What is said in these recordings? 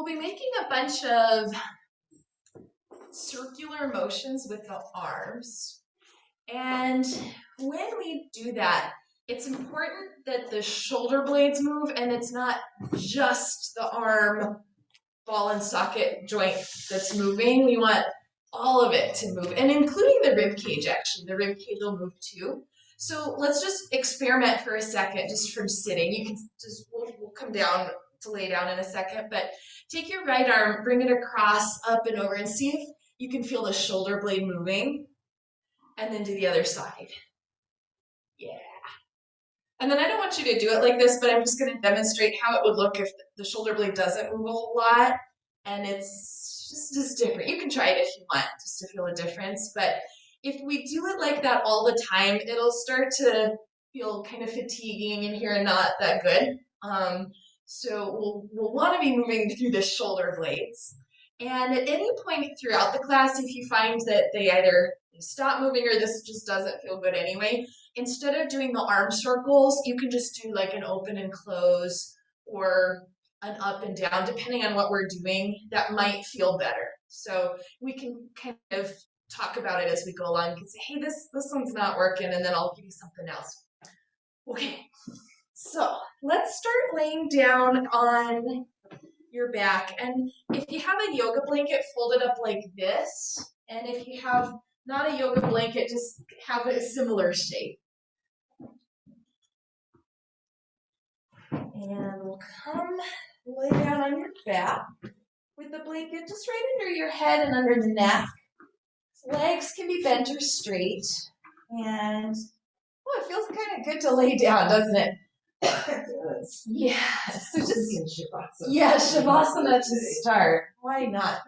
be making a bunch of circular motions with the arms. And when we do that, it's important that the shoulder blades move and it's not just the arm ball and socket joint that's moving. We want all of it to move, and including the rib cage, actually. The rib cage will move too. So let's just experiment for a second just from sitting. You can just, we'll come down to lay down in a second, but take your right arm, bring it across, up and over, and see if you can feel the shoulder blade moving, and then do the other side. Yeah. And then I don't want you to do it like this, but I'm just going to demonstrate how it would look if the shoulder blade doesn't move a whole lot, and it's just different. You can try it if you want, just to feel a difference, but if we do it like that all the time, it'll start to feel kind of fatiguing in here and not that good. So we'll want to be moving through the shoulder blades. And at any point throughout the class, if you find that they either stop moving or this just doesn't feel good anyway, instead of doing the arm circles, you can just do like an open and close or an up and down, depending on what we're doing. That might feel better. So we can kind of talk about it as we go along. You can say, hey, this one's not working, and then I'll give you something else. Okay, so let's start laying down on your back. And if you have a yoga blanket, fold it up like this. And if you have not a yoga blanket, just have a similar shape. And we'll come lay down on your back with the blanket just right under your head and under the neck. Legs can be bent or straight. And oh, it feels kind of good to lay down, doesn't it? Yeah. So just Shavasana to start. Why not?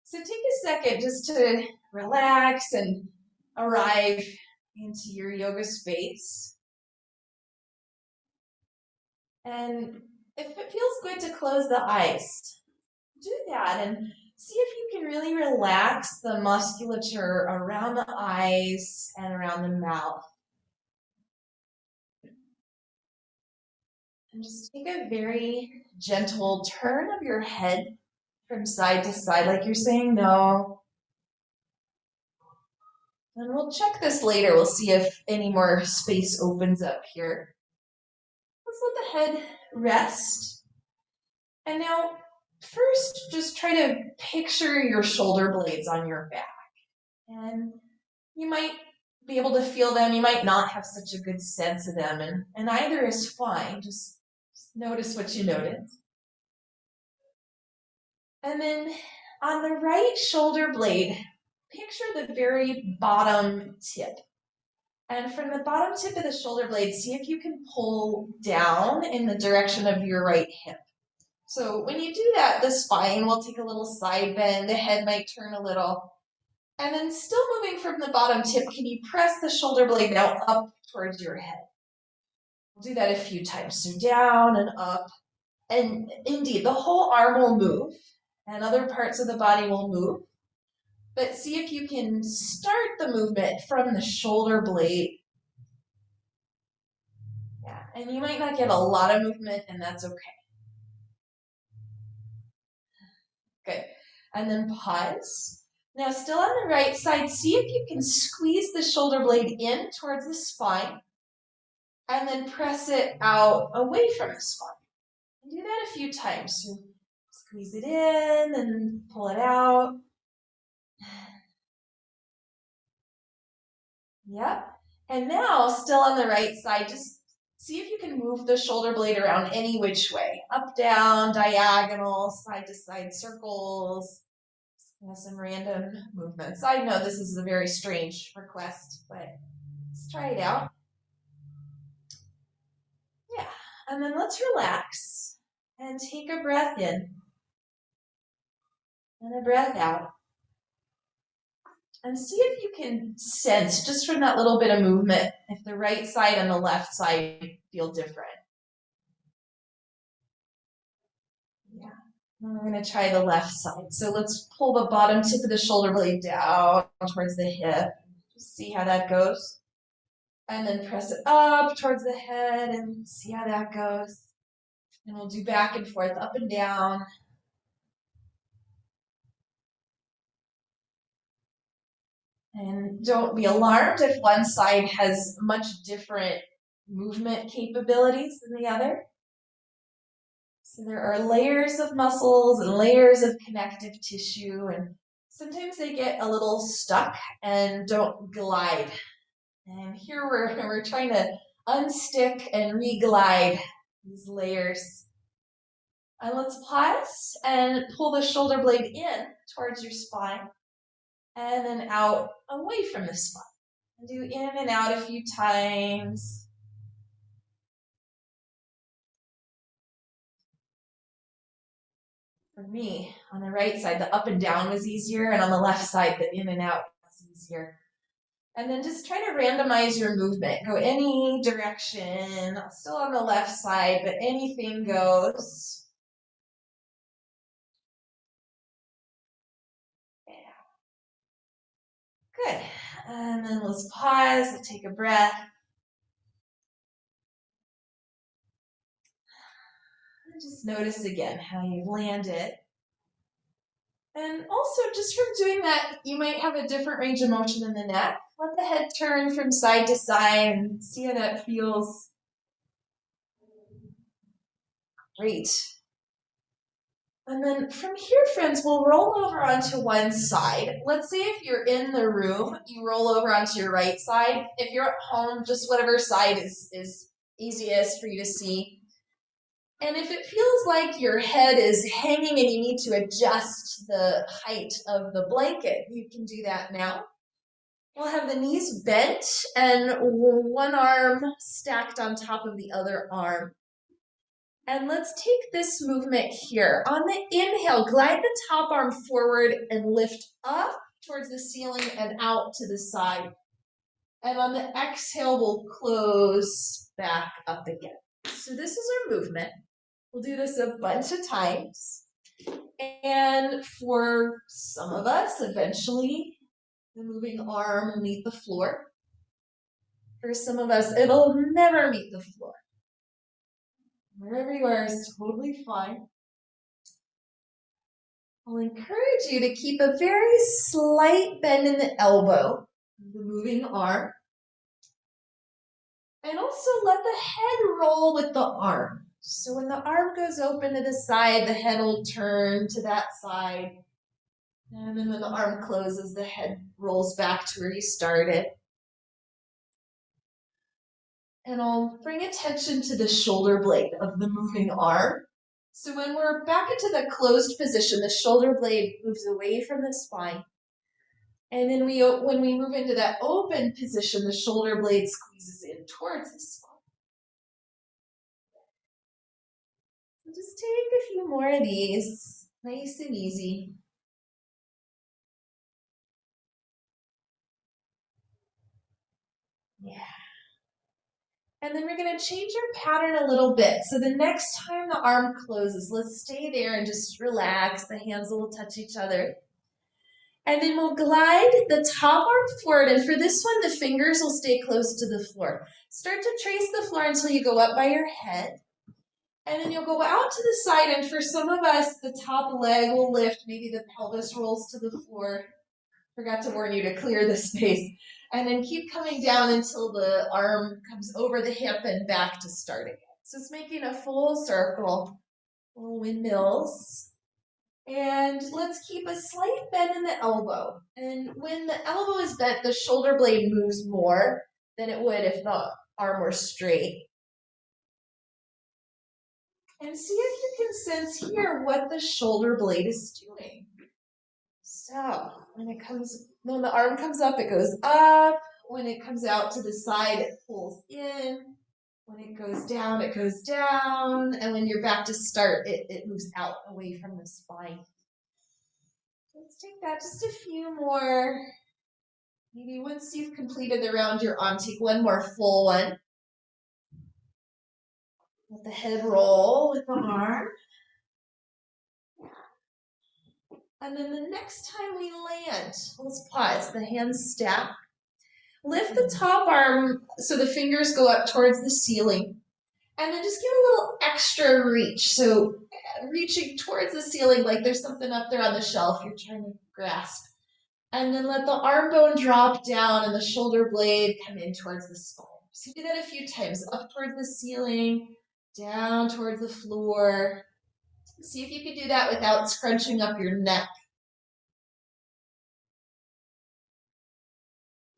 So take a second just to relax and arrive into your yoga space. And if it feels good to close the eyes, do that and see if you can really relax the musculature around the eyes and around the mouth. And just take a very gentle turn of your head from side to side, like you're saying no. And we'll check this later. We'll see if any more space opens up here. Let's let the head rest. And now, first, just try to picture your shoulder blades on your back. And you might be able to feel them. You might not have such a good sense of them. And either is fine. Just notice what you notice. And then on the right shoulder blade, picture the very bottom tip. And from the bottom tip of the shoulder blade, see if you can pull down in the direction of your right hip. So when you do that, the spine will take a little side bend, the head might turn a little. And then still moving from the bottom tip, can you press the shoulder blade now up towards your head? We'll do that a few times. So down and up. And indeed, the whole arm will move and other parts of the body will move. But see if you can start the movement from the shoulder blade. Yeah, and you might not get a lot of movement, and that's okay. Good. And then pause. Now, still on the right side, see if you can squeeze the shoulder blade in towards the spine, and then press it out away from the spine. And do that a few times. So squeeze it in and pull it out. Yep. And now, still on the right side, just see if you can move the shoulder blade around any which way. Up, down, diagonal, side to side circles. Some random movements. I know this is a very strange request, but let's try it out. Yeah, and then let's relax and take a breath in and a breath out. And see if you can sense, just from that little bit of movement, if the right side and the left side feel different. Yeah, and we're going to try the left side. So let's pull the bottom tip of the shoulder blade down towards the hip. Just see how that goes. And then press it up towards the head and see how that goes. And we'll do back and forth, up and down. And don't be alarmed if one side has much different movement capabilities than the other. So there are layers of muscles and layers of connective tissue, and sometimes they get a little stuck and don't glide. And here we're trying to unstick and re-glide these layers. And let's pause and pull the shoulder blade in towards your spine and then out away from the spine. And do in and out a few times. For me, on the right side, the up and down was easier, and on the left side, the in and out was easier. And then just try to randomize your movement. Go any direction, still on the left side, but anything goes. Yeah. Good. And then let's pause and take a breath. And just notice again how you landed. And also, just from doing that, you might have a different range of motion in the neck. Let the head turn from side to side and see how that feels. Great. And then from here, friends, we'll roll over onto one side. Let's say if you're in the room, you roll over onto your right side. If you're at home, just whatever side is easiest for you to see. And if it feels like your head is hanging and you need to adjust the height of the blanket, you can do that now. We'll have the knees bent and one arm stacked on top of the other arm. And let's take this movement here. On the inhale, glide the top arm forward and lift up towards the ceiling and out to the side. And on the exhale, we'll close back up again. So this is our movement. We'll do this a bunch of times. And for some of us, eventually, the moving arm will meet the floor. For some of us, it'll never meet the floor. Wherever you are is totally fine. I'll encourage you to keep a very slight bend in the elbow, the moving arm. And also let the head roll with the arm. So when the arm goes open to the side, the head will turn to that side. And then when the arm closes, the head rolls back to where you started. And I'll bring attention to the shoulder blade of the moving arm. So when we're back into the closed position, the shoulder blade moves away from the spine. And then when we move into that open position, the shoulder blade squeezes in towards the spine. So just take a few more of these, nice and easy. Yeah. And then we're going to change our pattern a little bit. So the next time the arm closes, let's stay there and just relax. The hands will touch each other. And then we'll glide the top arm forward. And for this one, the fingers will stay close to the floor. Start to trace the floor until you go up by your head. And then you'll go out to the side. And for some of us, the top leg will lift. Maybe the pelvis rolls to the floor. Forgot to warn you to clear the space. And then keep coming down until the arm comes over the hip and back to start again. So it's making a full circle, little windmills. And let's keep a slight bend in the elbow. And when the elbow is bent, the shoulder blade moves more than it would if the arm were straight. And see if you can sense here what the shoulder blade is doing. So when the arm comes up, it goes up. When it comes out to the side, it pulls in. When it goes down, it goes down. And when you're back to start, it moves out away from the spine. Let's take that just a few more. Maybe once you've completed the round you're on, take one more full one. Let the head roll with the arm. And then the next time we land, let's pause, the hands stack. Lift the top arm so the fingers go up towards the ceiling. And then just give a little extra reach. So reaching towards the ceiling like there's something up there on the shelf you're trying to grasp. And then let the arm bone drop down and the shoulder blade come in towards the spine. So do that a few times, up towards the ceiling, down towards the floor. See if you can do that without scrunching up your neck.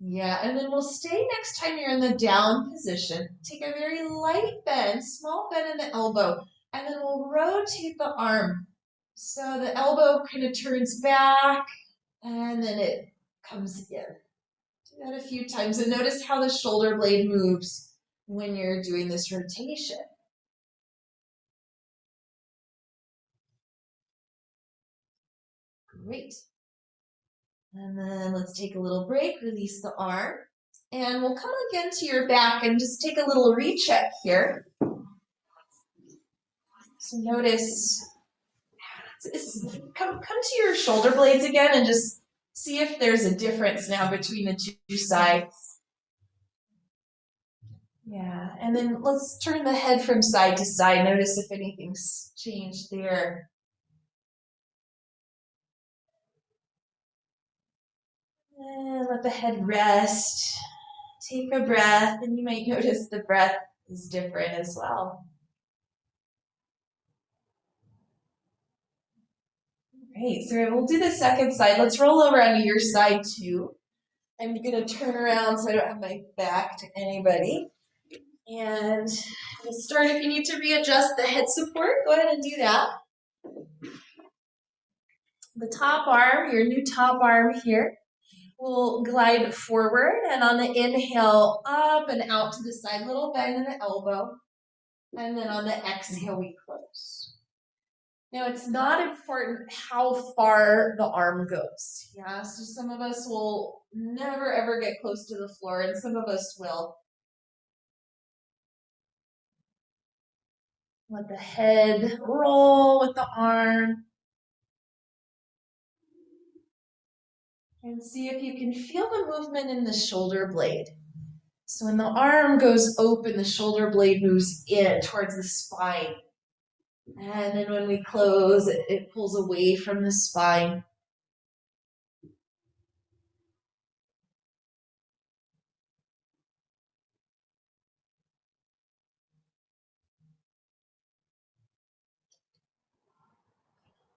Yeah, and then we'll stay next time you're in the down position. Take a very light bend, small bend in the elbow, and then we'll rotate the arm. So the elbow kind of turns back, and then it comes in. Do that a few times, and notice how the shoulder blade moves when you're doing this rotation. Great. And then let's take a little break, release the arm, and we'll come again to your back and just take a little recheck here. So notice, come to your shoulder blades again and just see if there's a difference now between the two sides. Yeah, and then let's turn the head from side to side. Notice if anything's changed there. And let the head rest. Take a breath, and you might notice the breath is different as well. Great, so we'll do the second side. Let's roll over onto your side too. I'm gonna turn around so I don't have my back to anybody. And we'll start, if you need to readjust the head support, go ahead and do that. The top arm, your new top arm here, will glide forward, and on the inhale, up and out to the side, little bend in the elbow. And then on the exhale, we close. Now, it's not important how far the arm goes. Yeah, so some of us will never ever get close to the floor, and some of us will. Let the head roll with the arm. And see if you can feel the movement in the shoulder blade. So when the arm goes open, the shoulder blade moves in towards the spine. And then when we close, it pulls away from the spine.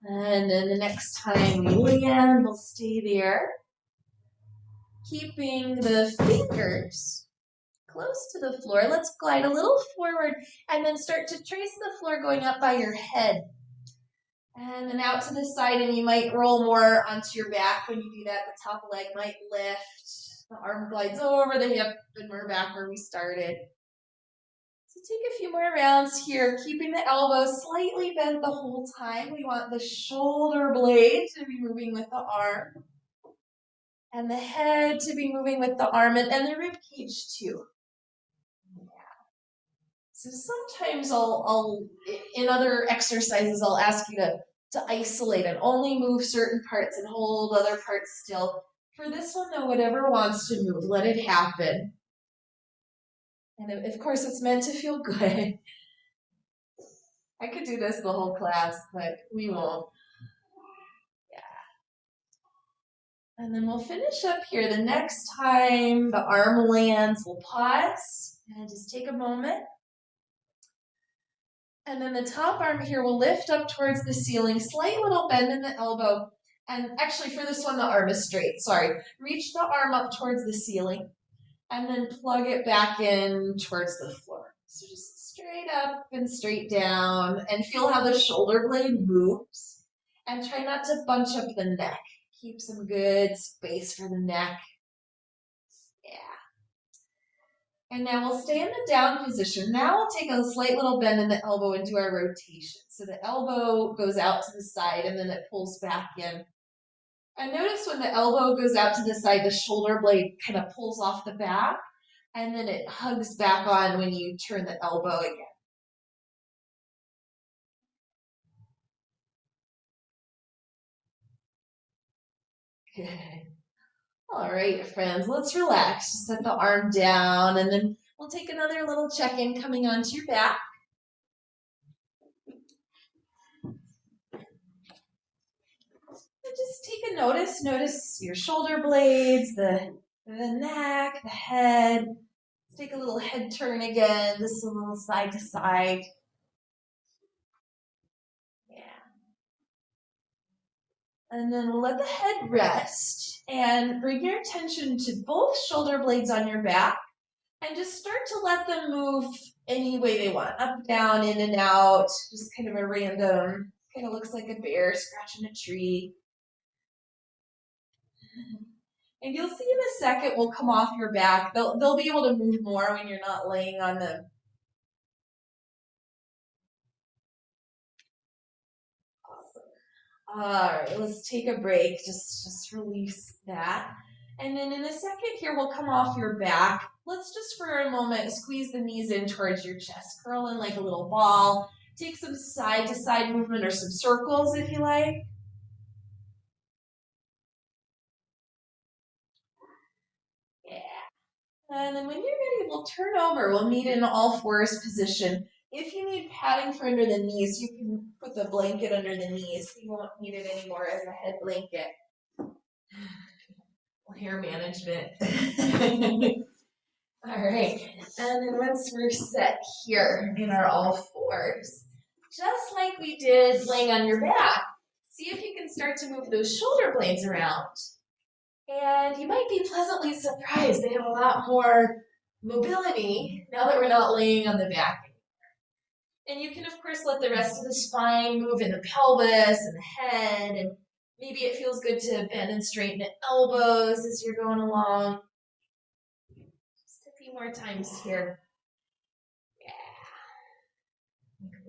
And then the next time we land, we'll stay there, keeping the fingers close to the floor. Let's glide a little forward and then start to trace the floor going up by your head. And then out to the side, and you might roll more onto your back when you do that. The top leg might lift. The arm glides over the hip, and we're back where we started. So take a few more rounds here, keeping the elbow slightly bent the whole time. We want the shoulder blade to be moving with the arm, and the head to be moving with the arm, and the rib cage too. Yeah. So sometimes I'll in other exercises, I'll ask you to isolate and only move certain parts and hold other parts still. For this one, though, whatever wants to move, let it happen. And of course, it's meant to feel good. I could do this the whole class, but we won't. Yeah. And then we'll finish up here. The next time the arm lands, we'll pause and just take a moment. And then the top arm here will lift up towards the ceiling, slight little bend in the elbow. And actually for this one, the arm is straight, sorry. Reach the arm up towards the ceiling and then plug it back in towards the floor. So just straight up and straight down, and feel how the shoulder blade moves. And try not to bunch up the neck. Keep some good space for the neck. Yeah. And now we'll stay in the down position. Now we'll take a slight little bend in the elbow and do our rotation. So the elbow goes out to the side and then it pulls back in. And notice when the elbow goes out to the side, the shoulder blade kind of pulls off the back, and then it hugs back on when you turn the elbow again. Good. All right, friends, let's relax. Just set the arm down, and then we'll take another little check-in coming onto your back. Just take can notice your shoulder blades, the neck, the head. Let's take a little head turn again, just a little side to side. Yeah. And then we'll let the head rest and bring your attention to both shoulder blades on your back and just start to let them move any way they want, up, down, in and out, just kind of a random, kind of looks like a bear scratching a tree. And you'll see in a second will come off your back. They'll be able to move more when you're not laying on them. Awesome. All right, let's take a break. Just release that. And then in a second here, we'll come off your back. Let's just for a moment squeeze the knees in towards your chest. Curl in like a little ball. Take some side to side movement or some circles if you like. Yeah. And then when you're ready, we'll turn over. We'll meet in all fours position. If you need padding for under the knees, you can put the blanket under the knees. You won't need it anymore as a head blanket. Hair management. All right, and then once we're set here in our all fours, just like we did laying on your back, see if you can start to move those shoulder blades around. And you might be pleasantly surprised, they have a lot more mobility now that we're not laying on the back. And you can, of course, let the rest of the spine move in the pelvis and the head, and maybe it feels good to bend and straighten the elbows as you're going along. Just a few more times here. Yeah.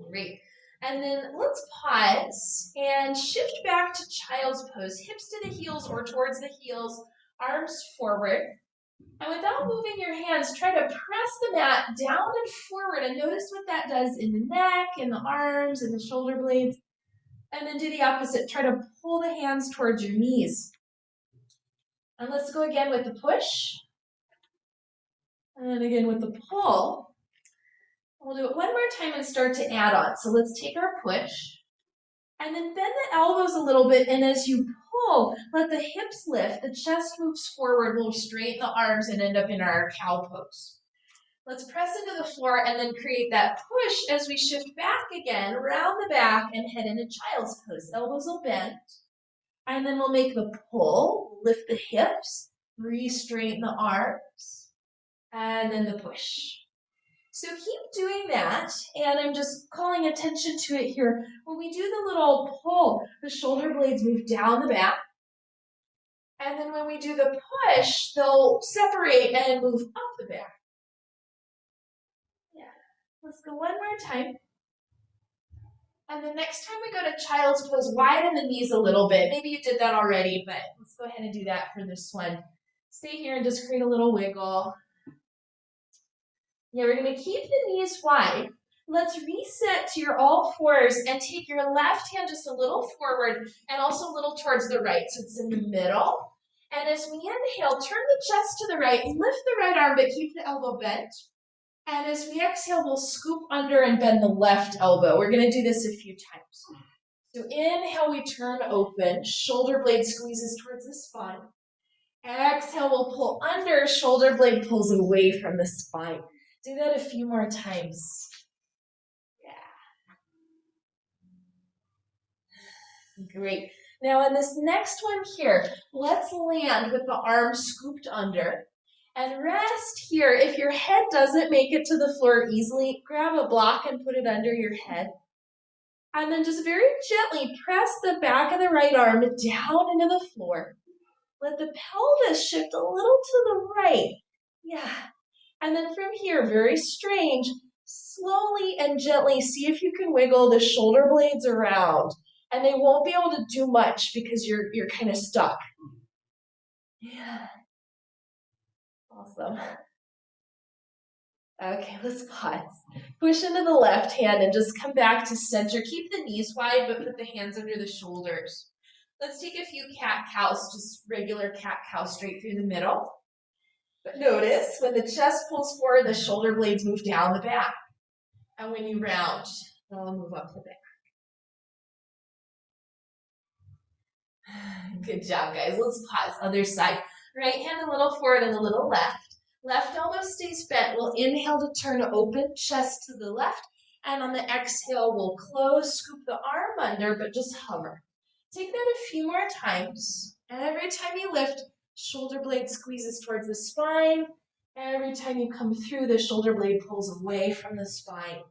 Great. And then let's pause and shift back to child's pose. Hips to the heels or towards the heels, arms forward. And without moving your hands, try to press the mat down and forward and notice what that does in the neck, in the arms, in the shoulder blades. And then do the opposite. Try to pull the hands towards your knees. And let's go again with the push. And again with the pull. We'll do it one more time and start to add on. So let's take our push. And then bend the elbows a little bit. And as you pull, let the hips lift. The chest moves forward. We'll straighten the arms and end up in our cow pose. Let's press into the floor and then create that push as we shift back again, round the back and head into child's pose. Elbows will bend. And then we'll make the pull, lift the hips, re-straighten the arms, and then the push. So keep doing that, and I'm just calling attention to it here. When we do the little pull, the shoulder blades move down the back. And then when we do the push, they'll separate and move up the back. Yeah, let's go one more time. And the next time we go to child's pose, widen the knees a little bit. Maybe you did that already, but let's go ahead and do that for this one. Stay here and just create a little wiggle. Yeah, we're going to keep the knees wide. Let's reset to your all fours and take your left hand just a little forward and also a little towards the right, so it's in the middle. And as we inhale, turn the chest to the right, lift the right arm, but keep the elbow bent. And as we exhale, we'll scoop under and bend the left elbow. We're going to do this a few times. So inhale, we turn open, shoulder blade squeezes towards the spine. Exhale, we'll pull under, shoulder blade pulls away from the spine. Do that a few more times. Yeah. Great. Now on this next one here, let's land with the arms scooped under. And rest here. If your head doesn't make it to the floor easily, grab a block and put it under your head. And then just very gently press the back of the right arm down into the floor. Let the pelvis shift a little to the right. Yeah. And then from here, very strange, slowly and gently see if you can wiggle the shoulder blades around. And they won't be able to do much because you're kind of stuck. Yeah. Awesome. Okay, let's pause. Push into the left hand and just come back to center. Keep the knees wide, but put the hands under the shoulders. Let's take a few cat-cows, just regular cat-cow straight through the middle. But notice when the chest pulls forward, the shoulder blades move down the back. And when you round, they'll move up the back. Good job, guys. Let's pause. Other side. Right hand a little forward and a little left. Left elbow stays bent. We'll inhale to turn open, chest to the left. And on the exhale, we'll close, scoop the arm under, but just hover. Take that a few more times. And every time you lift, shoulder blade squeezes towards the spine. Every time you come through, the shoulder blade pulls away from the spine.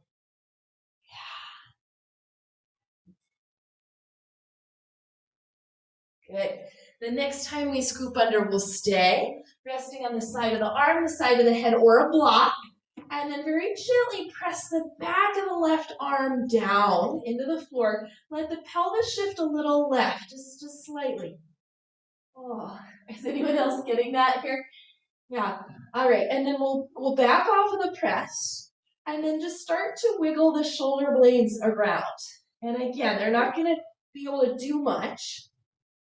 Good. The next time we scoop under, we'll stay, resting on the side of the arm, the side of the head, or a block. And then very gently press the back of the left arm down into the floor. Let the pelvis shift a little left, just slightly. Oh, is anyone else getting that here? Yeah. All right. And then we'll back off of the press and then just start to wiggle the shoulder blades around. And again, they're not going to be able to do much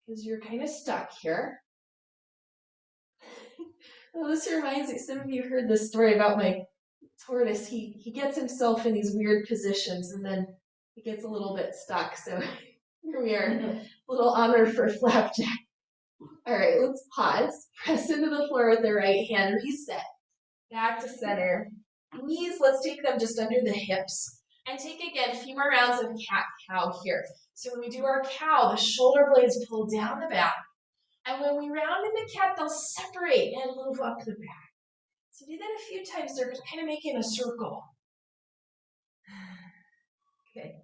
because you're kind of stuck here. Well, this reminds me, some of you heard this story about my tortoise. He gets himself in these weird positions and then he gets a little bit stuck. So here we are, a little honor for Flapjack. All right, let's pause. Press into the floor with the right hand, reset. Back to center. Knees, let's take them just under the hips. And take again a few more rounds of cat-cow here. So when we do our cow, the shoulder blades pull down the back. And when we round into cat, they'll separate and move up the back. So do that a few times. They're kind of making a circle. Okay.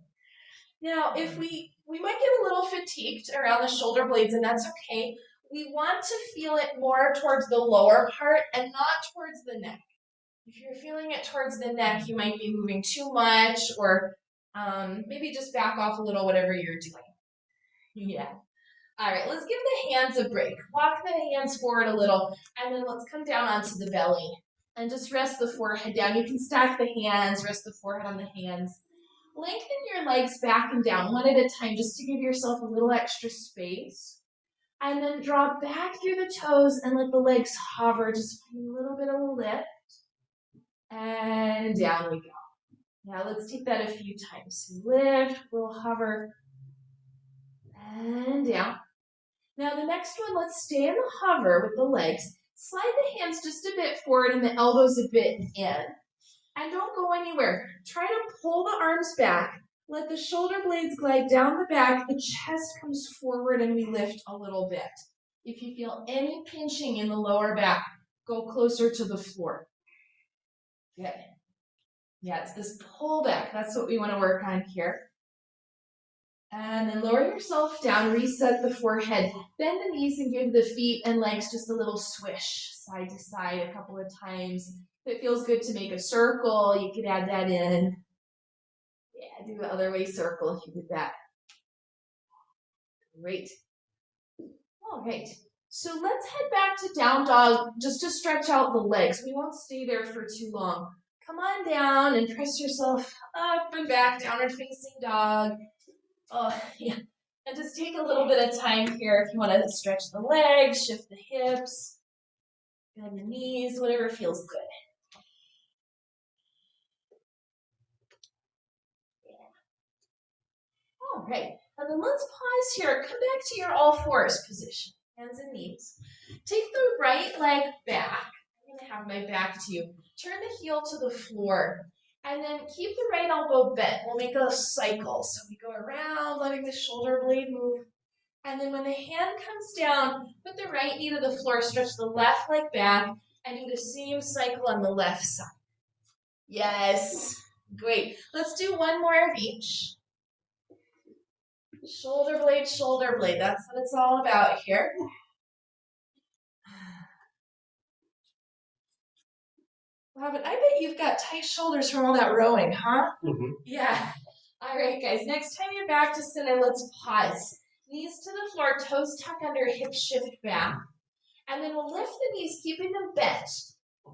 Now, if we might get a little fatigued around the shoulder blades, and that's okay. We want to feel it more towards the lower part and not towards the neck. If you're feeling it towards the neck, you might be moving too much, or maybe just back off a little, whatever you're doing. Yeah. All right, let's give the hands a break. Walk the hands forward a little, and then let's come down onto the belly. And just rest the forehead down. You can stack the hands, rest the forehead on the hands. Lengthen your legs back and down one at a time just to give yourself a little extra space. And then draw back through the toes and let the legs hover. Just find a little bit of a lift. And down we go. Now let's take that a few times. Lift, we'll hover, and down. Now the next one, let's stay in the hover with the legs. Slide the hands just a bit forward and the elbows a bit in. And don't go anywhere. Try to pull the arms back. Let the shoulder blades glide down the back. The chest comes forward and we lift a little bit. If you feel any pinching in the lower back, go closer to the floor. Good. Yeah, it's this pull back. That's what we want to work on here. And then lower yourself down, reset the forehead. Bend the knees and give the feet and legs just a little swish side to side a couple of times. If it feels good to make a circle, you could add that in. Yeah, do the other way circle if you did that. Great. All right. So let's head back to down dog just to stretch out the legs. We won't stay there for too long. Come on down and press yourself up and back, downward facing dog. Oh, yeah. And just take a little bit of time here if you want to stretch the legs, shift the hips, bend the knees, whatever feels good. Yeah. All right. And then let's pause here. Come back to your all fours position, hands and knees. Take the right leg back. I'm going to have my back to you. Turn the heel to the floor. And then keep the right elbow bent. We'll make a cycle. So we go around, letting the shoulder blade move. And then when the hand comes down, put the right knee to the floor, stretch the left leg back, and do the same cycle on the left side. Yes. Great. Let's do one more of each. Shoulder blade, shoulder blade. That's what it's all about here. Robin, I bet you've got tight shoulders from all that rowing, huh? Mm-hmm. Yeah. All right, guys. Next time you're back to center, let's pause. Knees to the floor, toes tuck under, hips shift back. And then we'll lift the knees, keeping them bent.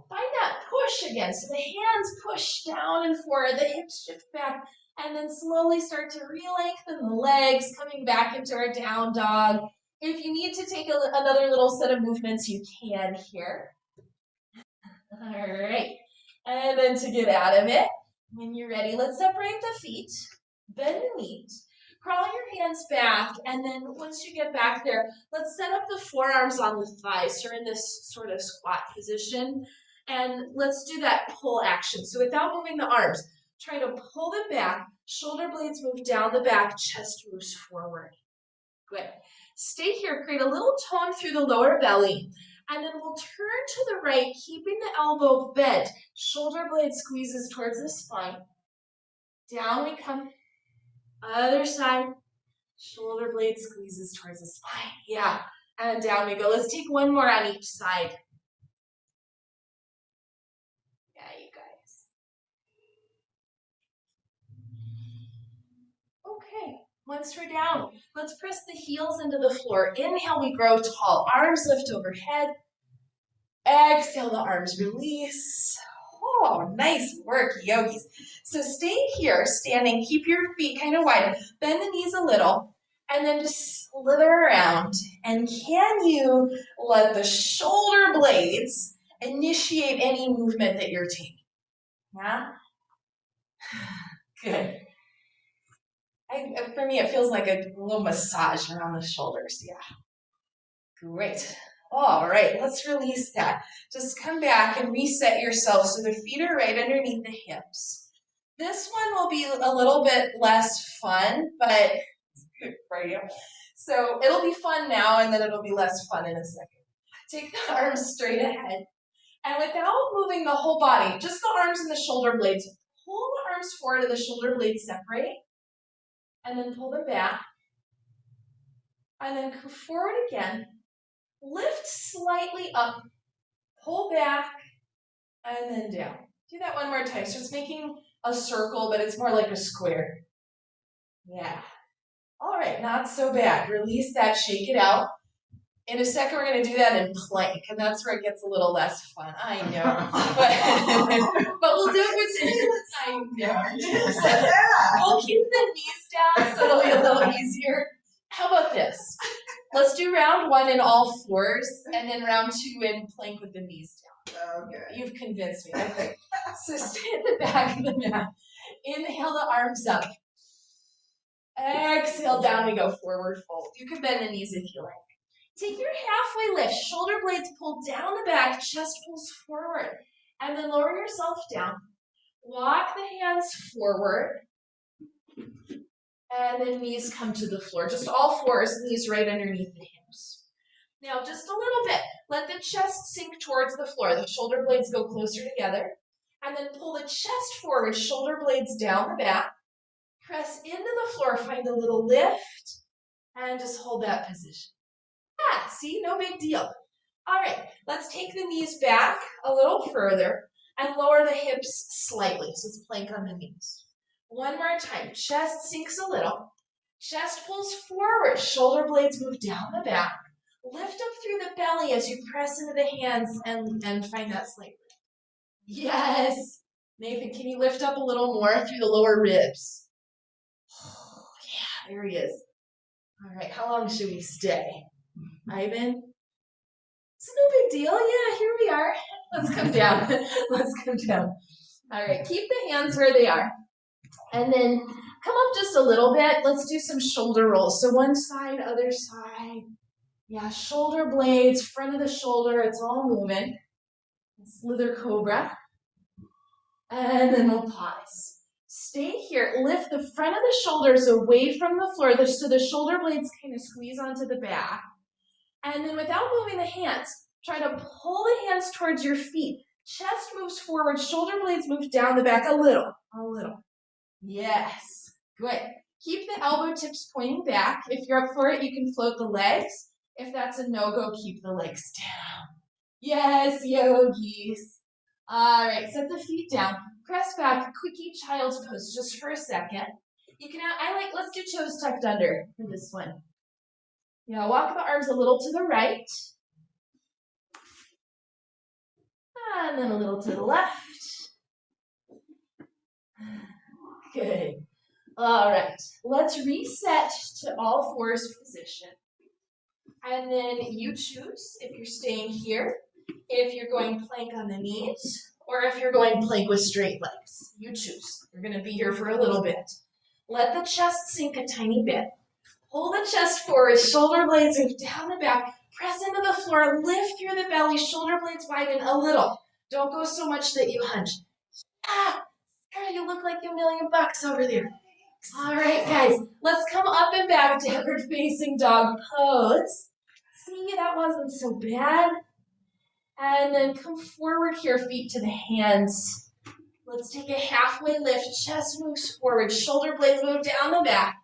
Find that push again. So the hands push down and forward, the hips shift back, and then slowly start to re-lengthen the legs, coming back into our down dog. If you need to take another little set of movements, you can here. All right. And then to get out of it, when you're ready, let's separate the feet, bend the knees, Crawl your hands back, and then once you get back there, let's set up the forearms on the thighs. So we're in this sort of squat position, and let's do that pull action. So without moving the arms, try to pull them back, shoulder blades move down the back, chest moves forward. Good. Stay here, create a little tone through the lower belly, and then we'll turn to the right, keeping the elbow bent. Shoulder blade squeezes towards the spine. Down we come. Other side. Shoulder blade squeezes towards the spine. Yeah. And down we go. Let's take one more on each side. Yeah, you guys. Okay. Once we're down, let's press the heels into the floor. Inhale, we grow tall. Arms lift overhead. Exhale, the arms release. Oh, nice work, yogis. So stay here, standing. Keep your feet kind of wide. Bend the knees a little, and then just slither around. And can you let the shoulder blades initiate any movement that you're taking? Yeah? Good. For me, it feels like a little massage around the shoulders. Yeah. Great. All right, let's release that. Just come back and reset yourself so the feet are right underneath the hips. This one will be a little bit less fun, but it's good for you. So it'll be fun now, and then it'll be less fun in a second. Take the arms straight ahead. And without moving the whole body, just the arms and the shoulder blades, pull the arms forward and the shoulder blades separate. And then pull them back. And then come forward again. Lift slightly up, pull back, and then down. Do that one more time. So it's making a circle, but it's more like a square. Yeah. All right, not so bad. Release that, shake it out. In a second, we're going to do that in plank, and that's where it gets a little less fun. I know. But we'll do it with I know. We'll keep the knees down so it'll be a little easier. How about this? Let's do round one in all fours, and then round two in plank with the knees down. Okay. You've convinced me. Okay. So stay at the back of the mat. Inhale the arms up. Exhale, down we go, forward fold. You can bend the knees if you like. Take your halfway lift. Shoulder blades pull down the back, chest pulls forward. And then lower yourself down. Walk the hands forward. And then knees come to the floor. Just all fours, knees right underneath the hips. Now just a little bit. Let the chest sink towards the floor. The shoulder blades go closer together. And then pull the chest forward, shoulder blades down the back. Press into the floor, find a little lift, and just hold that position. Yeah, see, no big deal. All right, let's take the knees back a little further and lower the hips slightly. So let's plank on the knees. One more time, chest sinks a little, chest pulls forward, shoulder blades move down the back, lift up through the belly as you press into the hands and find that slight lift. Yes, Nathan, can you lift up a little more through the lower ribs? Oh, yeah, there he is. All right, how long should we stay? Ivan? It's no big deal. Yeah, here we are. Let's come down. Let's come down. All right, keep the hands where they are. And then come up just a little bit. Let's do some shoulder rolls. So one side, other side. Yeah, shoulder blades, front of the shoulder. It's all moving. Slither cobra. And then we'll pause. Stay here. Lift the front of the shoulders away from the floor so the shoulder blades kind of squeeze onto the back. And then without moving the hands, try to pull the hands towards your feet. Chest moves forward, shoulder blades move down the back a little. Yes, good. Keep the elbow tips pointing back. If you're up for it, you can float the legs. If that's a no-go, keep the legs down. Yes, yogis. All right, set the feet down. Press back, quickie child's pose just for a second. You can, let's do toes tucked under for this one. Yeah, walk the arms a little to the right. And then a little to the left. Good. All right, let's reset to all fours position. And then you choose if you're staying here, if you're going plank on the knees, or if you're going plank with straight legs. You choose. You're going to be here for a little bit. Let the chest sink a tiny bit. Pull the chest forward, shoulder blades move down the back, press into the floor, lift through the belly, shoulder blades widen a little. Don't go so much that you hunch. Ah, Sarah, you look like $1,000,000 over there. All right, guys, let's come up and back, downward facing dog pose. See, that wasn't so bad. And then come forward here, feet to the hands. Let's take a halfway lift, chest moves forward, shoulder blades move down the back.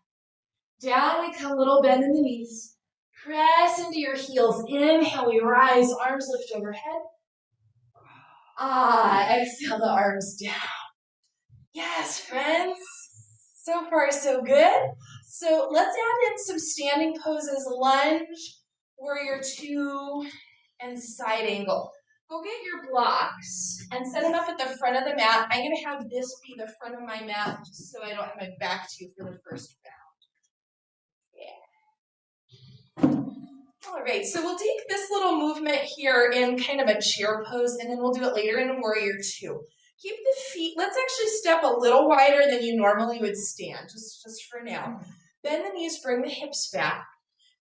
Down we come, little bend in the knees. Press into your heels. Inhale, we rise, arms lift overhead. Exhale the arms down. Yes, friends. So far, so good. So let's add in some standing poses, lunge, warrior two, and side angle. Go get your blocks and set them up at the front of the mat. I'm going to have this be the front of my mat just so I don't have my back to you for the first round. Yeah. All right, so we'll take this little movement here in kind of a chair pose, and then we'll do it later in a warrior two. Keep the feet, let's actually step a little wider than you normally would stand, just for now. Bend the knees, bring the hips back.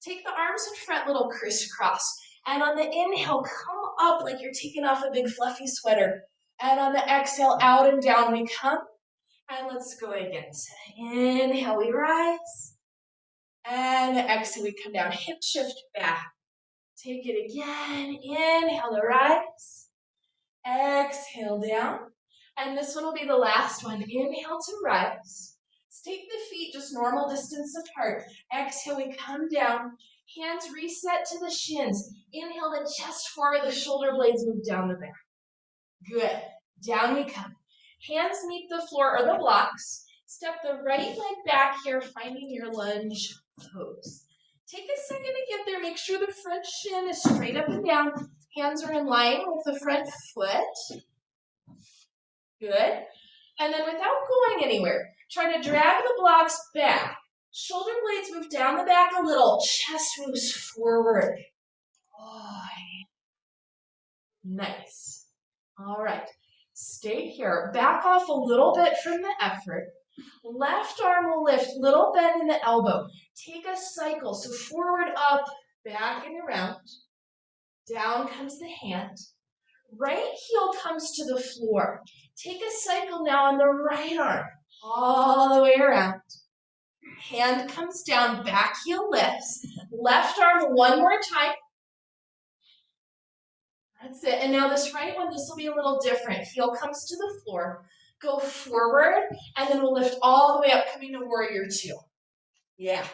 Take the arms in front, little crisscross. And on the inhale, come up like you're taking off a big fluffy sweater. And on the exhale, out and down we come. And let's go again. Inhale, we rise. And exhale, we come down. Hip shift back. Take it again. Inhale to rise. Exhale down. And this one will be the last one. Inhale to rise. Take the feet just normal distance apart. Exhale, we come down. Hands reset to the shins. Inhale the chest forward, the shoulder blades move down the back. Good. Down we come. Hands meet the floor or the blocks. Step the right leg back here, finding your lunge pose. Take a second to get there. Make sure the front shin is straight up and down. Hands are in line with the front foot. Good. And then without going anywhere, try to drag the blocks back. Shoulder blades move down the back a little. Chest moves forward. Oh, nice. All right. Stay here. Back off a little bit from the effort. Left arm will lift. Little bend in the elbow. Take a cycle. So forward, up, back, and around. Down comes the hand. Right heel comes to the floor. Take a cycle now on the right arm. All the way around. Hand comes down, back heel lifts. Left arm one more time. That's it. And now this right one, this will be a little different. Heel comes to the floor. Go forward, and then we'll lift all the way up, coming to warrior two. Yeah.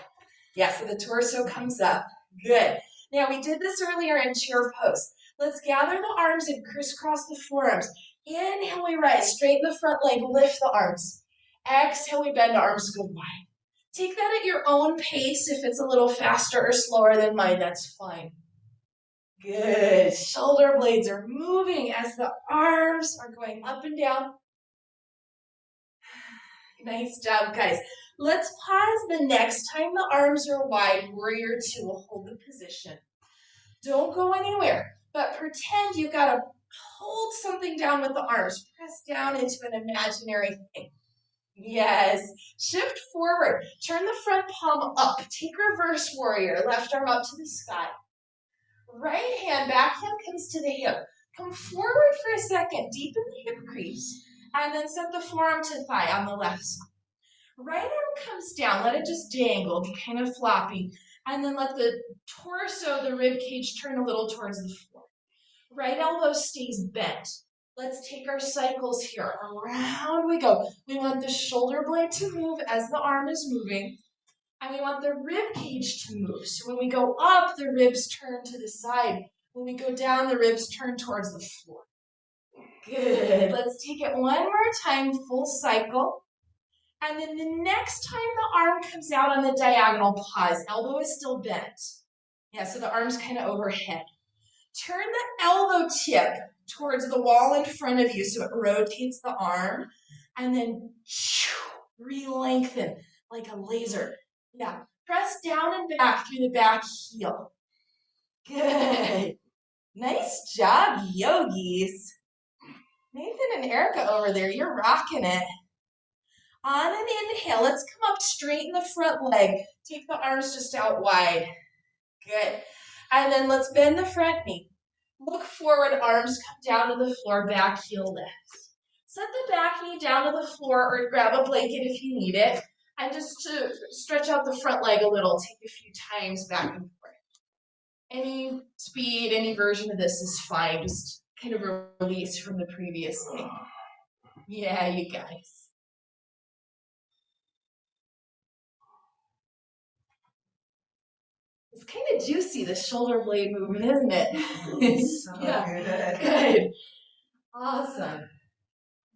Yeah, so the torso comes up. Good. Now, we did this earlier in chair pose. Let's gather the arms and crisscross the forearms. Inhale, we rise. Straighten the front leg. Lift the arms. Exhale, we bend. Arms go wide. Take that at your own pace. If it's a little faster or slower than mine, that's fine. Good. Shoulder blades are moving as the arms are going up and down. Nice job, guys. Let's pause the next time the arms are wide. Warrior two will hold the position. Don't go anywhere, but pretend you've got to hold something down with the arms. Press down into an imaginary thing. Yes. Shift forward. Turn the front palm up. Take reverse warrior. Left arm up to the sky. Right hand, back hand comes to the hip. Come forward for a second. Deepen the hip crease. And then set the forearm to thigh on the left side. Right arm comes down. Let it just dangle, be kind of floppy. And then let the torso, the rib cage, turn a little towards the floor. Right elbow stays bent. Let's take our cycles here. Around we go. We want the shoulder blade to move as the arm is moving. And we want the rib cage to move. So when we go up, the ribs turn to the side. When we go down, the ribs turn towards the floor. Good. Let's take it one more time, full cycle. And then the next time the arm comes out on the diagonal, pause. Elbow is still bent. Yeah, so the arm's kind of overhead. Turn the elbow tip towards the wall in front of you so it rotates the arm. And then re-lengthen like a laser. Yeah, press down and back through the back heel. Good. Nice job, yogis. Nathan and Erica over there, you're rocking it. On an inhale, let's come up, straighten the front leg. Take the arms just out wide. Good. And then let's bend the front knee. Look forward, arms come down to the floor, back heel lift. Set the back knee down to the floor or grab a blanket if you need it. And just to stretch out the front leg a little, take a few times back and forth. Any speed, any version of this is fine. Just kind of a release from the previous thing. Yeah, you guys. It's kind of juicy, the shoulder blade movement, isn't it? It's so yeah, good. Awesome.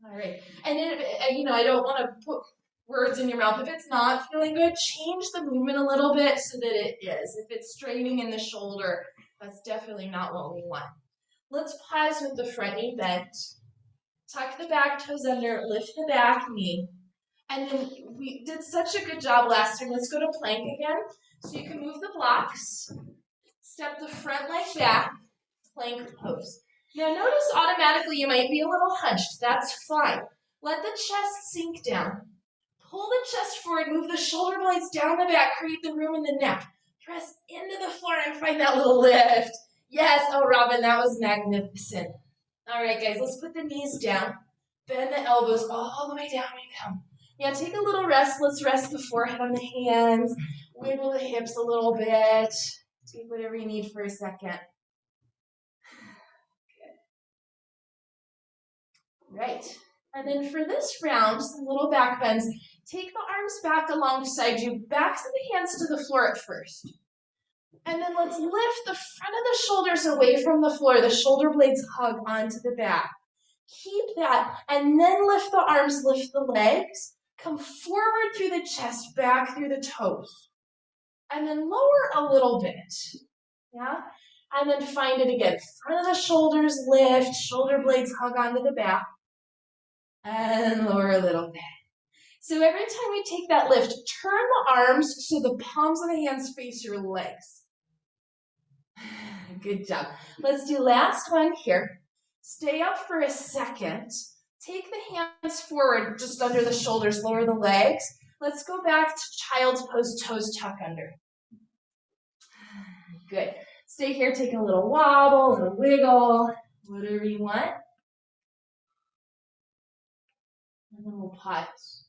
All right. And I don't want to put words in your mouth. If it's not feeling good, change the movement a little bit so that it is. If it's straining in the shoulder, that's definitely not what we want. Let's pause with the front knee bent. Tuck the back toes under, lift the back knee. And then we did such a good job last time. Let's go to plank again. So you can move the blocks, step the front leg back, plank pose. Now notice automatically you might be a little hunched. That's fine. Let the chest sink down. Pull the chest forward, move the shoulder blades down the back, create the room in the neck. Press into the floor and find that little lift. Yes, oh Robin, that was magnificent. All right, guys, let's put the knees down. Bend the elbows all the way down we come. Yeah, take a little rest. Let's rest the forehead on the hands. Wiggle the hips a little bit. Take whatever you need for a second. Right. And then for this round, some little back bends. Take the arms back alongside you. Back to the hands to the floor at first. And then let's lift the front of the shoulders away from the floor. The shoulder blades hug onto the back. Keep that. And then lift the arms, lift the legs. Come forward through the chest, back through the toes. And then lower a little bit. Yeah? And then find it again. Front of the shoulders lift, shoulder blades hug onto the back. And lower a little bit. So every time we take that lift, turn the arms so the palms of the hands face your legs. Good job. Let's do last one here. Stay up for a second. Take the hands forward just under the shoulders, lower the legs. Let's go back to child's pose, toes tuck under. Good. Stay here, take a little wobble, a little wiggle, whatever you want. And then we'll pause.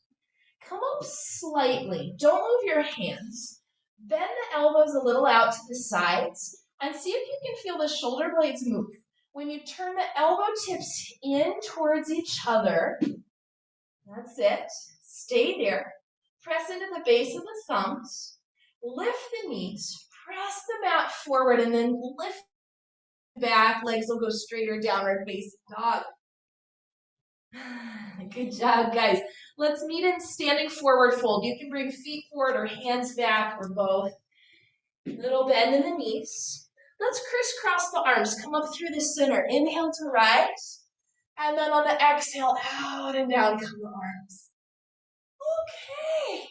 Come up slightly. Don't move your hands. Bend the elbows a little out to the sides and see if you can feel the shoulder blades move. When you turn the elbow tips in towards each other, that's it. Stay there. Press into the base of the thumbs. Lift the knees. Press the mat forward and then lift back. Legs will go straighter, downward facing dog. Good job, guys. Let's meet in standing forward fold. You can bring feet forward or hands back or both. Little bend in the knees. Let's crisscross the arms. Come up through the center. Inhale to rise. And then on the exhale, out and down come the arms. Okay.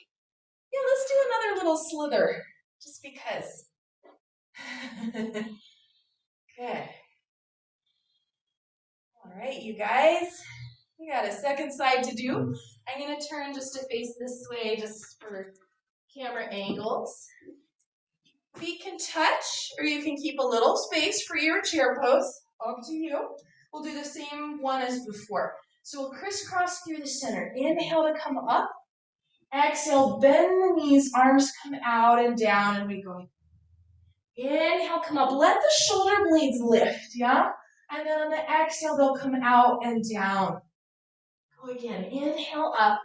Yeah, let's do another little slither. Just because. Good. All right, you guys. We got a second side to do. I'm going to turn just to face this way just for camera angles. Feet can touch, or you can keep a little space for your chair pose. Up to you. We'll do the same one as before. So we'll crisscross through the center. Inhale to come up. Exhale, bend the knees, arms come out and down, and we go. Inhale, come up. Let the shoulder blades lift, yeah? And then on the exhale, they'll come out and down. Go again. Inhale up.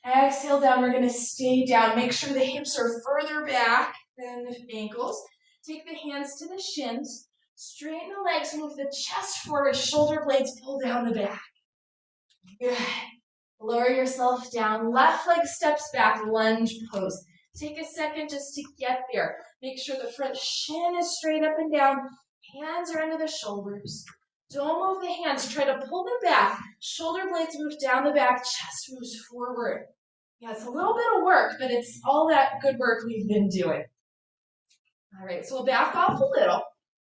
Exhale down. We're going to stay down. Make sure the hips are further back than the ankles. Take the hands to the shins. Straighten the legs. Move the chest forward. Shoulder blades pull down the back. Good. Lower yourself down. Left leg steps back. Lunge pose. Take a second just to get there. Make sure the front shin is straight up and down. Hands are under the shoulders. Don't move the hands. Try to pull them back. Shoulder blades move down the back. Chest moves forward. Yeah, it's a little bit of work, but it's all that good work we've been doing. All right, so we'll back off a little.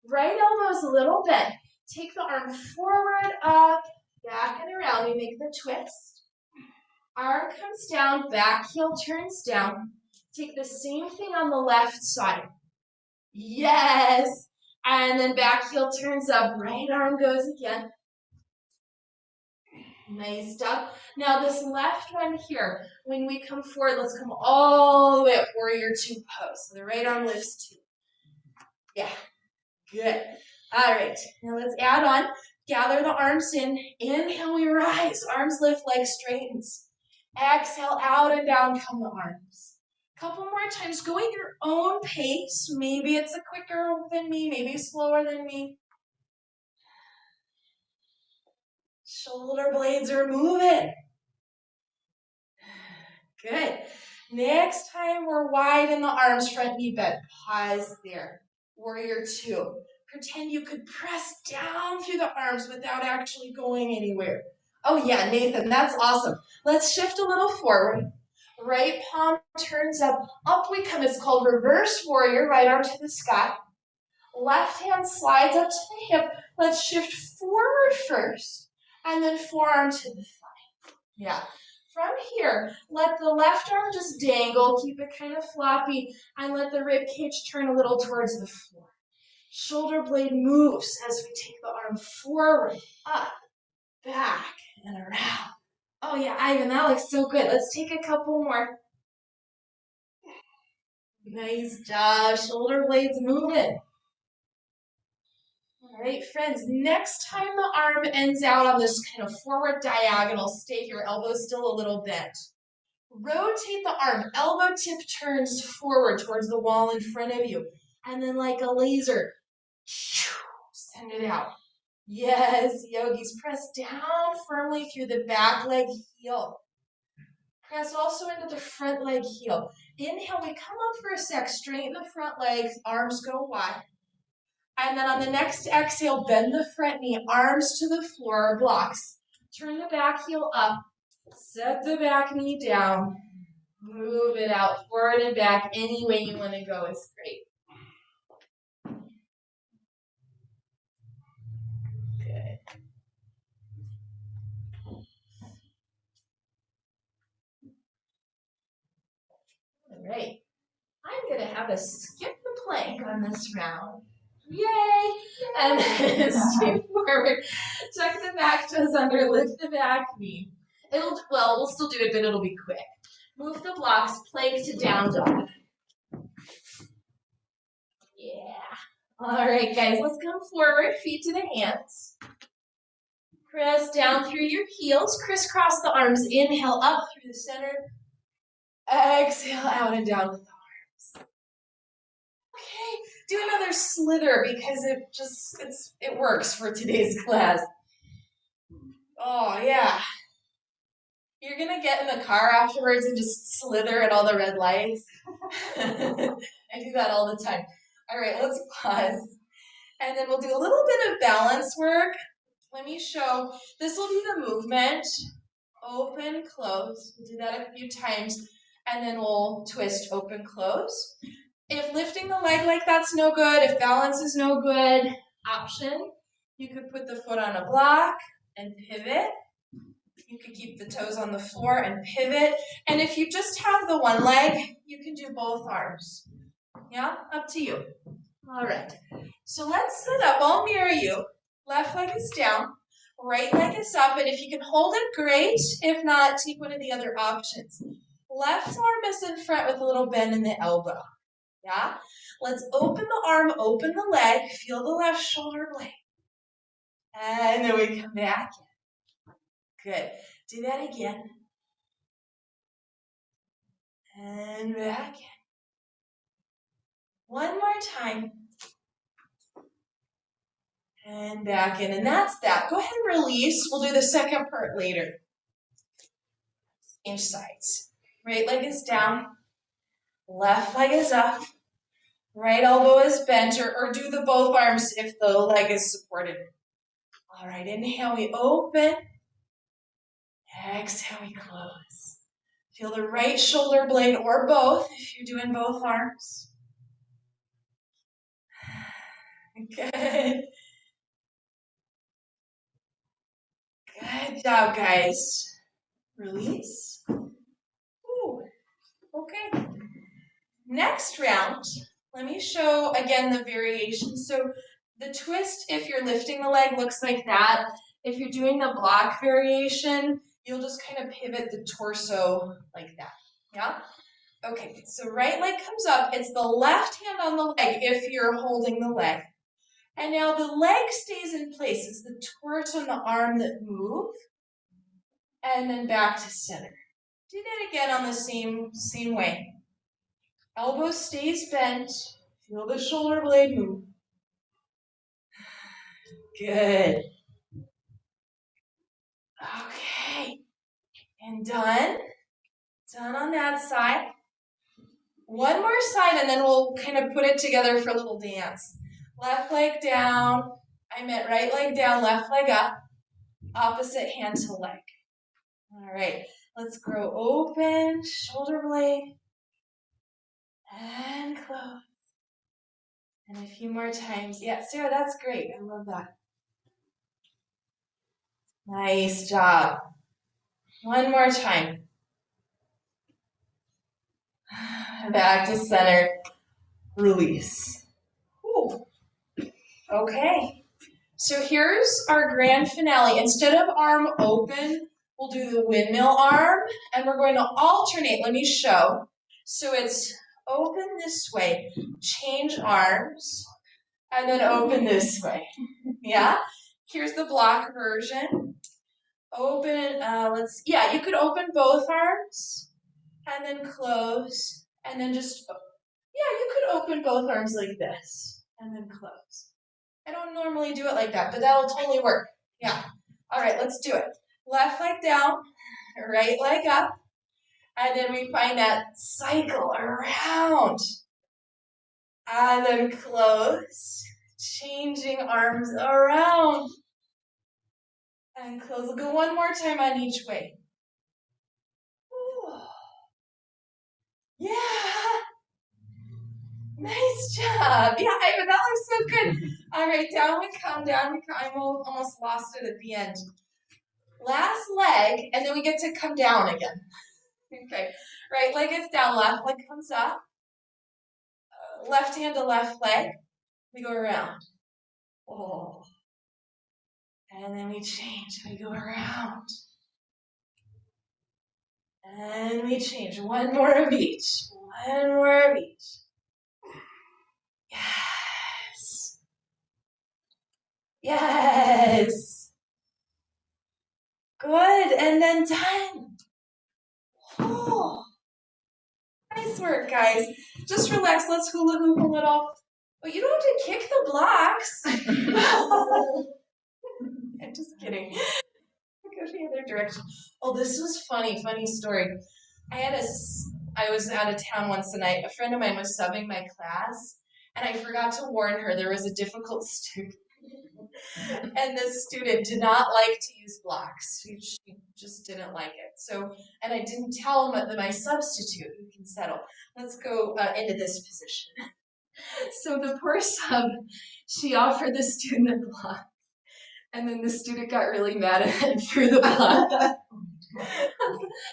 Right elbow's a little bent. Take the arm forward, up, back, and around. We make the twist. Arm comes down, back heel turns down. Take the same thing on the left side. Yes. And then back heel turns up, right arm goes again. Nice job. Now this left one here, when we come forward, let's come all the way up, warrior two pose. So the right arm lifts two. Yeah, good. All right, now let's add on. Gather the arms in. Inhale, we rise. Arms lift, legs straightens. Exhale, out and down come the arms. Couple more times. Go at your own pace. Maybe it's a quicker than me, maybe slower than me. Shoulder blades are moving. Good. Next time we're wide in the arms, front knee bend. Pause there. Warrior two. Pretend you could press down through the arms without actually going anywhere. Oh yeah, Nathan, that's awesome. Let's shift a little forward. Right palm turns up. Up we come. It's called reverse warrior. Right arm to the sky. Left hand slides up to the hip. Let's shift forward first. And then forearm to the thigh. Yeah. From here, let the left arm just dangle, keep it kind of floppy, and let the rib cage turn a little towards the floor. Shoulder blade moves as we take the arm forward, up, back, and around. Oh yeah, Ivan, that looks so good. Let's take a couple more. Nice job. Shoulder blades moving. All right, friends, next time the arm ends out on this kind of forward diagonal, stay here, elbows still a little bent. Rotate the arm, elbow tip turns forward towards the wall in front of you. And then like a laser, send it out. Yes, yogis, press down firmly through the back leg heel. Press also into the front leg heel. Inhale, we come up for a sec, straighten the front legs, arms go wide. And then on the next exhale, bend the front knee, arms to the floor, blocks. Turn the back heel up, set the back knee down. Move it out, forward and back, any way you want to go is great. Good. All right. I'm going to have a skip the plank on this round. Yay! And then stay forward. Tuck the back toes under, lift the back knee. We'll still do it, but it'll be quick. Move the blocks, plank to down dog. Yeah. All right, guys, let's come forward, feet to the hands. Press down through your heels, crisscross the arms, inhale up through the center. Exhale out and down with the arms. Okay, do another slither because it works for today's class. Oh yeah. You're gonna get in the car afterwards and just slither at all the red lights. I do that all the time. All right, let's pause. And then we'll do a little bit of balance work. Let me show. This will be the movement. Open, close. We'll do that a few times. And then we'll twist, open, close. If lifting the leg like that's no good, if balance is no good, option. You could put the foot on a block and pivot. You could keep the toes on the floor and pivot. And if you just have the one leg, you can do both arms. Yeah, up to you. All right. So let's sit up. I'll mirror you. Left leg is down. Right leg is up. And if you can hold it, great. If not, take one of the other options. Left arm is in front with a little bend in the elbow. Yeah? Let's open the arm, open the leg. Feel the left shoulder blade. And then we come back in. Good. Do that again. And back in. One more time. And back in. And that's that. Go ahead and release. We'll do the second part later. Inch sides. Right leg is down. Left leg is up. Right elbow is bent, or do the both arms if the leg is supported. All right, inhale, we open. Exhale, we close. Feel the right shoulder blade or both if you're doing both arms. Good. Good job, guys. release. Ooh, okay. Next round, let me show again the variation. So the twist, if you're lifting the leg, looks like that. If you're doing the block variation, you'll just kind of pivot the torso like that, yeah? Okay, so right leg comes up. It's the left hand on the leg if you're holding the leg. And now the leg stays in place. It's the torso and the arm that move. And then back to center. Do that again on the same way. Elbow stays bent. Feel the shoulder blade move. Good. Okay. And done. Done on that side. One more side, and then we'll kind of put it together for a little dance. Left leg down. I meant right leg down, left leg up. Opposite hand to leg. All right. Let's grow open, shoulder blade. And close. And a few more times. Yeah, Sarah, that's great. I love that. Nice job. One more time. Back to center. Release. Ooh. Okay. So here's our grand finale. Instead of arm open, we'll do the windmill arm, and we're going to alternate. Let me show. So it's open this way, change arms, and then open this way. Yeah? Here's the block version. Open, you could open both arms, and then close, and then just, you could open both arms like this, and then close. I don't normally do it like that, but that'll totally work. Yeah. All right, let's do it. Left leg down, right leg up, and then we find that cycle around. And then close, changing arms around. And close. We'll go one more time on each way. Ooh. Yeah. Nice job. Yeah, Ivan, that looks so good. All right, down we come, down we come. I almost lost it at the end. Last leg, and then we get to come down again. Okay, right leg is down, left leg comes up. Left hand to left leg. We go around. Oh. And then we change. We go around. And we change. One more of each. One more of each. Yes. Yes. Good. And then done. Oh. Nice work, guys. Just relax. Let's hula hoop a little. But you don't have to kick the blocks. I'm just kidding. Go the other direction. Oh, this was funny story. I was out of town once and a friend of mine was subbing my class, and I forgot to warn her there was a difficult student. And this student did not like to use blocks. She just didn't like it. So, and I didn't tell him that my substitute who can settle. Let's go into this position. So the poor sub, she offered the student a block. And then the student got really mad at it and threw the block.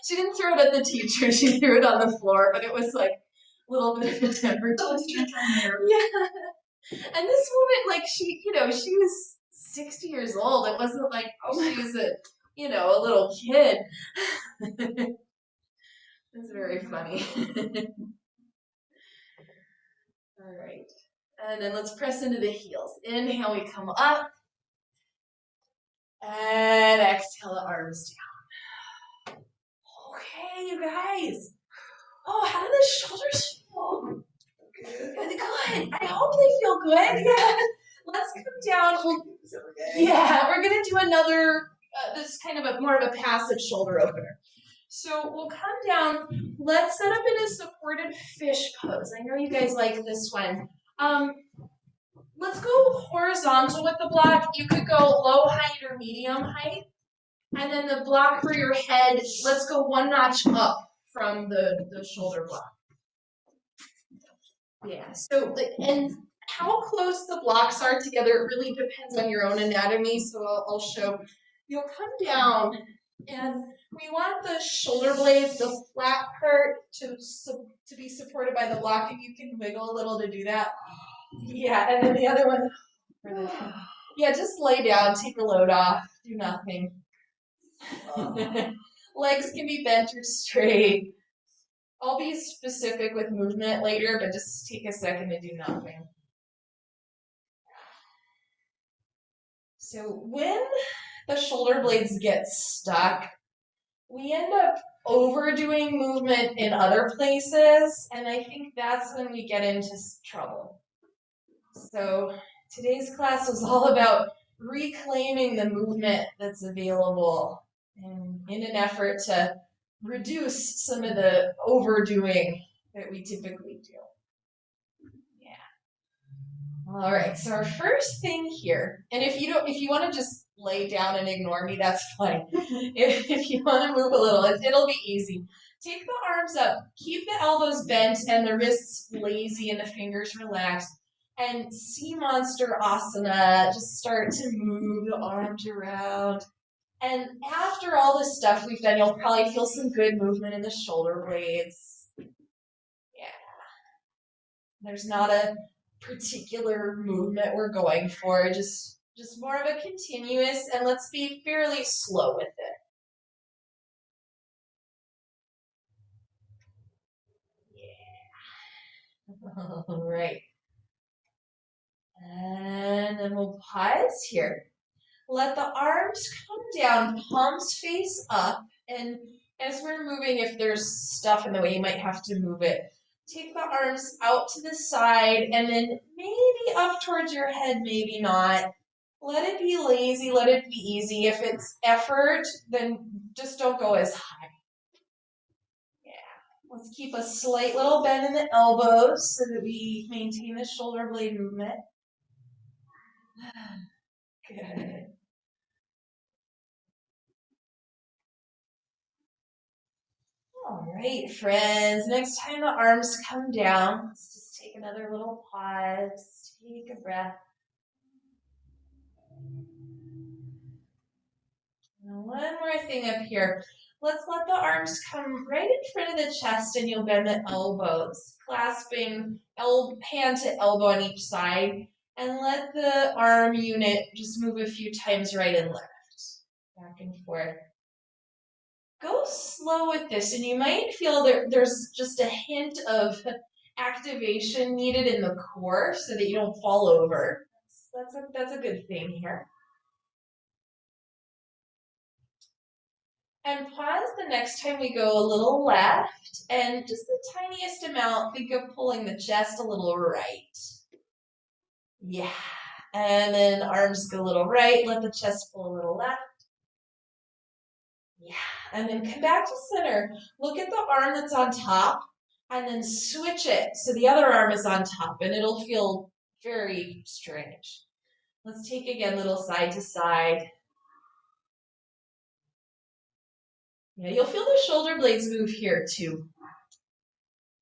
She didn't throw it at the teacher, she threw it on the floor, but it was like a little bit of a temper tantrum. Yeah. And this woman, she was 60 years old. It wasn't like she was a little kid. It's very funny. All right. And then let's press into the heels. Inhale, we come up. And exhale, the arms down. Okay, you guys. Oh, how do the shoulders feel? Good. I hope they feel good. Yeah. Let's come down. We're going to do another, this is kind of more of a passive shoulder opener. So we'll come down. Let's set up in a supported fish pose. I know you guys like this one. Let's go horizontal with the block. You could go low height or medium height. And then the block for your head, let's go one notch up from the shoulder block. Yeah, so, and how close the blocks are together, it really depends on your own anatomy. So I'll show. You'll come down And we want the shoulder blades, the flat part, to be supported by the block, and you can wiggle a little to do that. Yeah, and then the other one for this one. Yeah, just lay down, take a load off, do nothing. Legs can be bent or straight. I'll be specific with movement later, but just take a second to do nothing. So when the shoulder blades get stuck, we end up overdoing movement in other places, and I think that's when we get into trouble. So today's class was all about reclaiming the movement that's available and in an effort to reduce some of the overdoing that we typically do. All right, so our first thing here, and if you want to just lay down and ignore me, that's fine. If you want to move a little, it'll be easy. Take the arms up, keep the elbows bent and the wrists lazy and the fingers relaxed. And sea monster asana, just start to move the arms around. And after all this stuff we've done, you'll probably feel some good movement in the shoulder blades. Yeah. There's not a particular movement we're going for, just more of a continuous, and let's be fairly slow with it. Yeah. All right. And then we'll pause here. Let the arms come down, palms face up, and as we're moving, if there's stuff in the way, you might have to move it. Take the arms out to the side, and then maybe up towards your head, maybe not. Let it be lazy, let it be easy. If it's effort, then just don't go as high. Yeah. Let's keep a slight little bend in the elbows so that we maintain the shoulder blade movement. Good. All right, friends. Next time the arms come down, let's just take another little pause. Take a breath. And one more thing up here. Let's let the arms come right in front of the chest and you'll bend the elbows, clasping hand to elbow on each side. And let the arm unit just move a few times right and left, back and forth. Go slow with this, and you might feel there's just a hint of activation needed in the core so that you don't fall over. That's a good thing here. And pause the next time we go a little left, and just the tiniest amount, think of pulling the chest a little right. Yeah. And then arms go a little right, let the chest pull a little left. Yeah. And then come back to center. Look at the arm that's on top, and then switch it so the other arm is on top, and it'll feel very strange. Let's take again, little side to side. Yeah, you'll feel the shoulder blades move here too.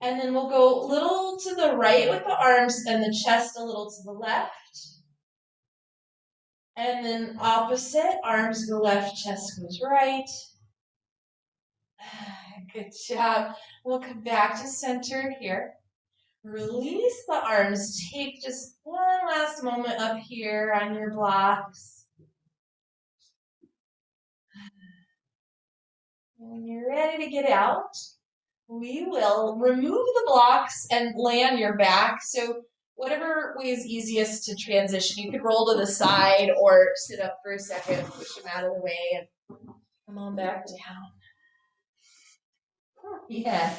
And then we'll go a little to the right with the arms and the chest a little to the left. And then opposite, arms go left, chest goes right. Good job. We'll come back to center here. Release the arms. Take just one last moment up here on your blocks. When you're ready to get out, we will remove the blocks and lay on your back. So whatever way is easiest to transition. You could roll to the side or sit up for a second, push them out of the way, and come on back down. Yeah.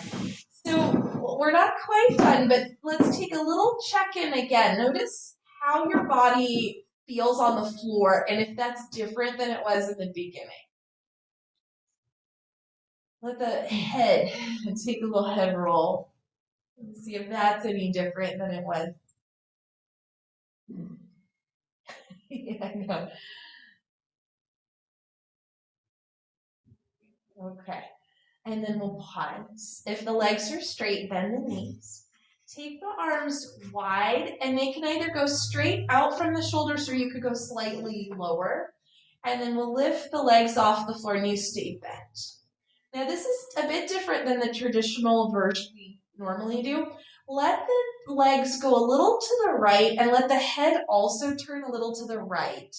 So we're not quite done, but let's take a little check-in again. Notice how your body feels on the floor and if that's different than it was in the beginning. Let the head take a little head roll and see if that's any different than it was. Yeah, I know. Okay. And then we'll pause. If the legs are straight, bend the knees. Take the arms wide, and they can either go straight out from the shoulders or you could go slightly lower. And then we'll lift the legs off the floor and you stay bent. Now this is a bit different than the traditional version we normally do. Let the legs go a little to the right and let the head also turn a little to the right.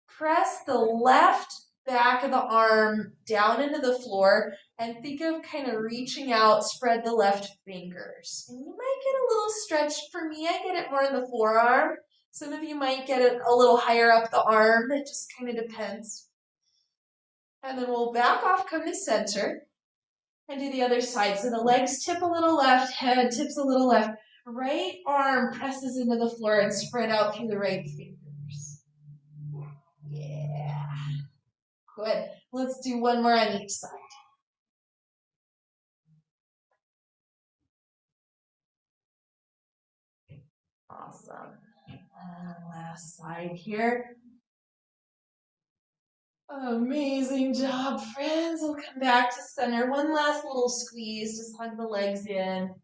Press the left back of the arm down into the floor and think of kind of reaching out, spread the left fingers. And you might get a little stretch. For me, I get it more in the forearm. Some of you might get it a little higher up the arm. It just kind of depends. And then we'll back off, come to center, and do the other side. So the legs tip a little left, head tips a little left. Right arm presses into the floor and spread out through the right fingers. Yeah. Good. Let's do one more on each side. Awesome. Last side here. Amazing job, friends. We'll come back to center. One last little squeeze. Just hug the legs in.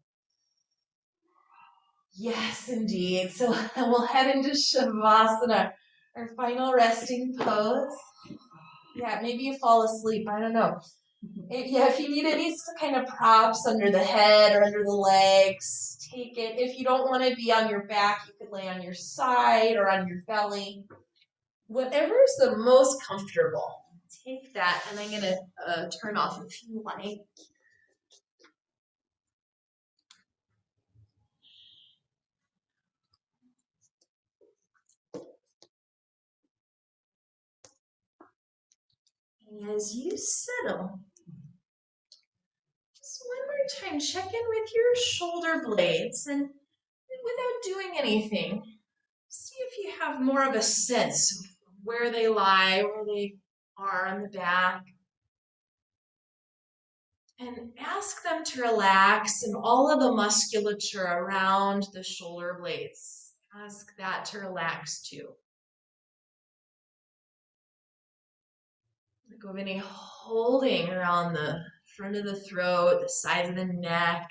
Yes, indeed. So we'll head into Shavasana, our final resting pose. Yeah, maybe you fall asleep. I don't know. If you need any kind of props under the head or under the legs, take it. If you don't want to be on your back, you could lay on your side or on your belly. Whatever is the most comfortable. Take that, and I'm going to turn off a few lights. And as you settle, just one more time, check in with your shoulder blades, and without doing anything, see if you have more of a sense of where they lie, where they are on the back. And ask them to relax and all of the musculature around the shoulder blades. Ask that to relax too. Like of any holding around the front of the throat, the sides of the neck.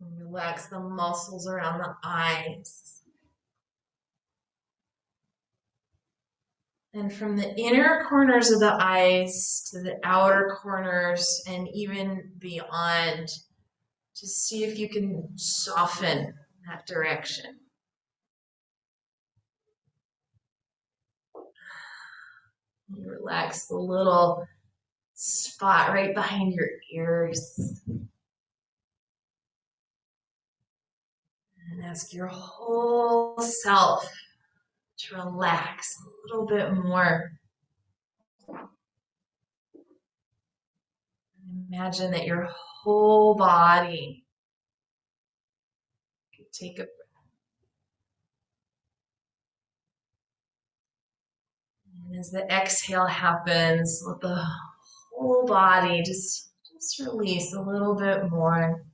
And relax the muscles around the eyes. And from the inner corners of the eyes to the outer corners and even beyond, just see if you can soften that direction. And relax the little spot right behind your ears. And ask your whole self to relax a little bit more. Imagine that your whole body can take a breath. And as the exhale happens, let the whole body just release a little bit more.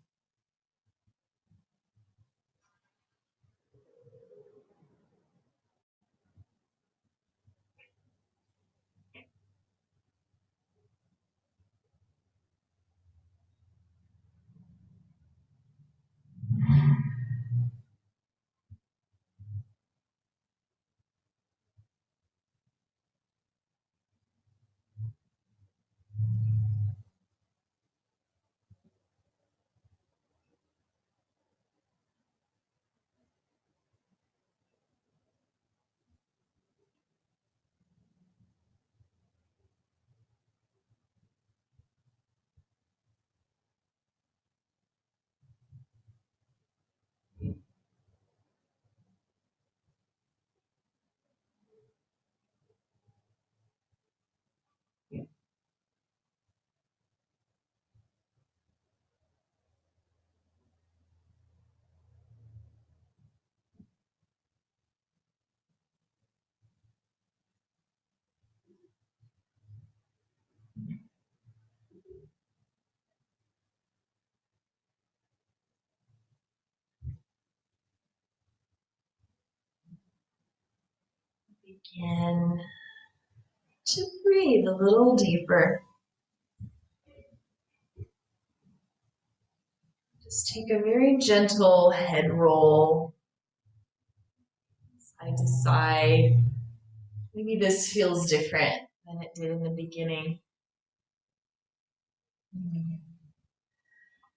Begin to breathe a little deeper. Just take a very gentle head roll decide. Maybe this feels different than it did in the beginning.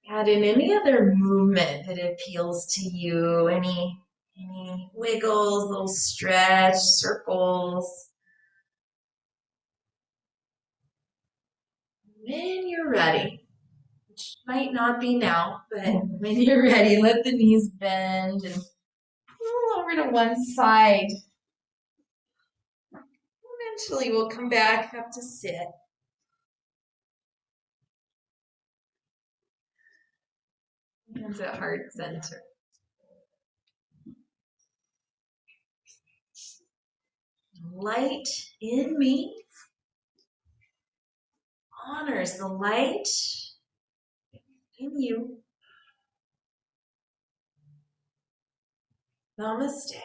Add in any other movement that appeals to you, any wiggles, little stretch, circles. When you're ready, which might not be now, but when you're ready, let the knees bend and pull over to one side. Eventually we'll come back up to sit. Hands at heart center. Light in me honors the light in you. Namaste.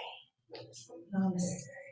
Namaste.